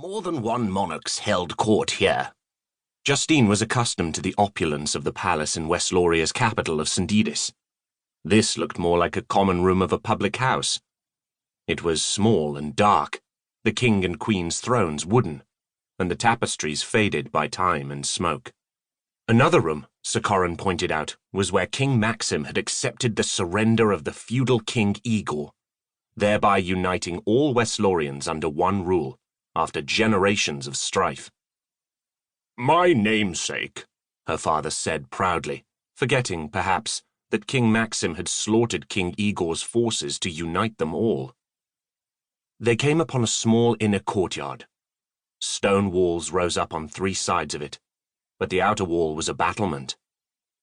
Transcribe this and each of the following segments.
More than one monarch's held court here. Justine was accustomed to the opulence of the palace in West Lauria's capital of St. Edis. This looked more like a common room of a public house. It was small and dark, the king and queen's thrones wooden, and the tapestries faded by time and smoke. Another room, Sir Corin pointed out, was where King Maxim had accepted the surrender of the feudal King Igor, thereby uniting all West Laurians under one rule, after generations of strife. "My namesake," her father said proudly, forgetting, perhaps, that King Maxim had slaughtered King Igor's forces to unite them all. They came upon a small inner courtyard. Stone walls rose up on three sides of it, but the outer wall was a battlement.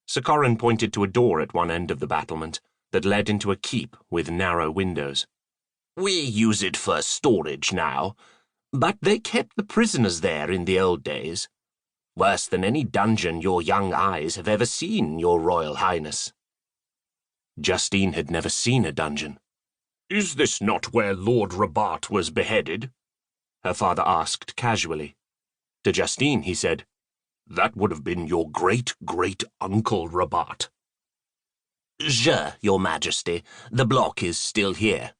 Sir Corin pointed to a door at one end of the battlement that led into a keep with narrow windows. "We use it for storage now, but they kept the prisoners there in the old days. Worse than any dungeon your young eyes have ever seen, your Royal Highness." Justine had never seen a dungeon. "Is this not where Lord Rabat was beheaded?" her father asked casually. To Justine he said, "That would have been your great-great-uncle Rabat." "Je, your Majesty, the block is still here."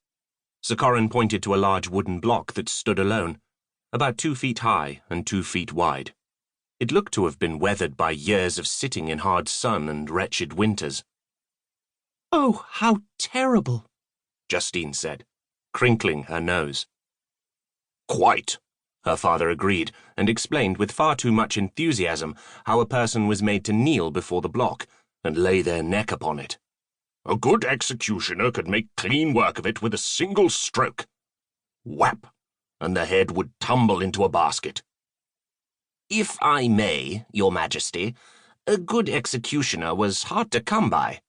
Sir Corin pointed to a large wooden block that stood alone, about 2 feet high and 2 feet wide. It looked to have been weathered by years of sitting in hard sun and wretched winters. "Oh, how terrible," Justine said, crinkling her nose. "Quite," her father agreed, and explained with far too much enthusiasm how a person was made to kneel before the block and lay their neck upon it. "A good executioner could make clean work of it with a single stroke. Whap, and the head would tumble into a basket." "If I may, your Majesty, a good executioner was hard to come by.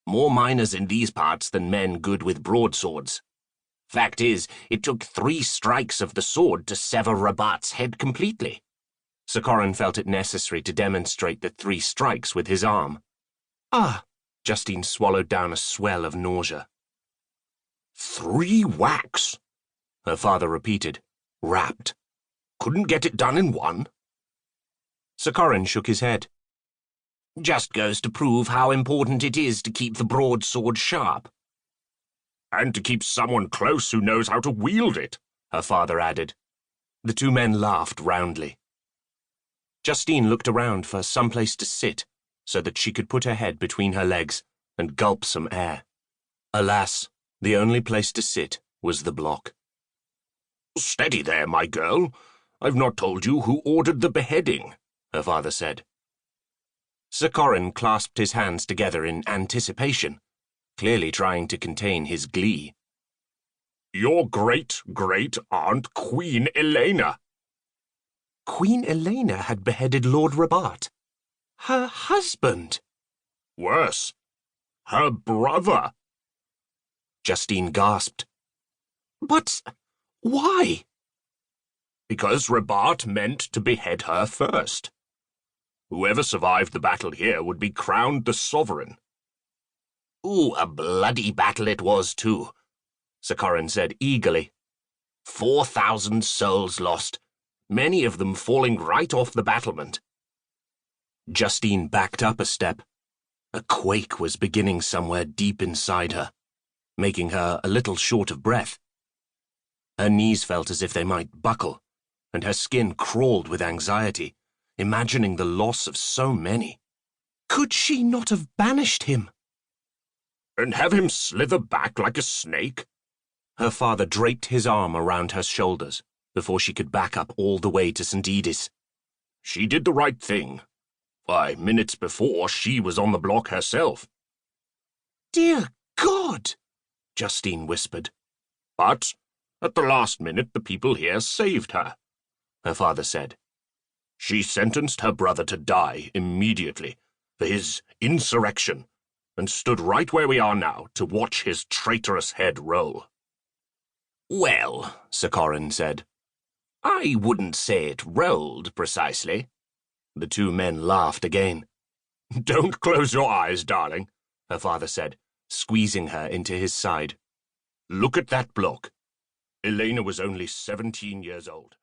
More miners in these parts than men good with broadswords. Fact is, it took 3 strikes of the sword to sever Rabat's head completely." Sir Corin felt it necessary to demonstrate the 3 strikes with his arm. "Ah!" Justine swallowed down a swell of nausea. 3 whacks," her father repeated, rapt. "Couldn't get it done in one?" Sir Corin shook his head. "Just goes to prove how important it is to keep the broadsword sharp." "And to keep someone close who knows how to wield it," her father added. The 2 men laughed roundly. Justine looked around for some place to sit, so that she could put her head between her legs and gulp some air. Alas, the only place to sit was the block. "Steady there, my girl. I've not told you who ordered the beheading," her father said. Sir Corin clasped his hands together in anticipation, clearly trying to contain his glee. "Your great-great-aunt Queen Elena." Queen Elena had beheaded Lord Rabat. Her husband! Worse, her brother. Justine gasped. "But why?" "Because Rabat meant to behead her first. Whoever survived the battle here would be crowned the sovereign." "Ooh, a bloody battle it was, too," Sir Corin said eagerly. 4,000 souls lost, many of them falling right off the battlement. Justine backed up a step. A quake was beginning somewhere deep inside her, making her a little short of breath. Her knees felt as if they might buckle, and her skin crawled with anxiety, imagining the loss of so many. Could she not have banished him? "And have him slither back like a snake?" Her father draped his arm around her shoulders before she could back up all the way to St. Edis. "She did the right thing. Why, minutes before, she was on the block herself." "Dear God!" Justine whispered. "But at the last minute the people here saved her," her father said. "She sentenced her brother to die immediately for his insurrection, and stood right where we are now to watch his traitorous head roll." "Well," Sir Corin said, "I wouldn't say it rolled precisely." The 2 men laughed again. "Don't close your eyes, darling," her father said, squeezing her into his side. "Look at that block. Elena was only 17 years old."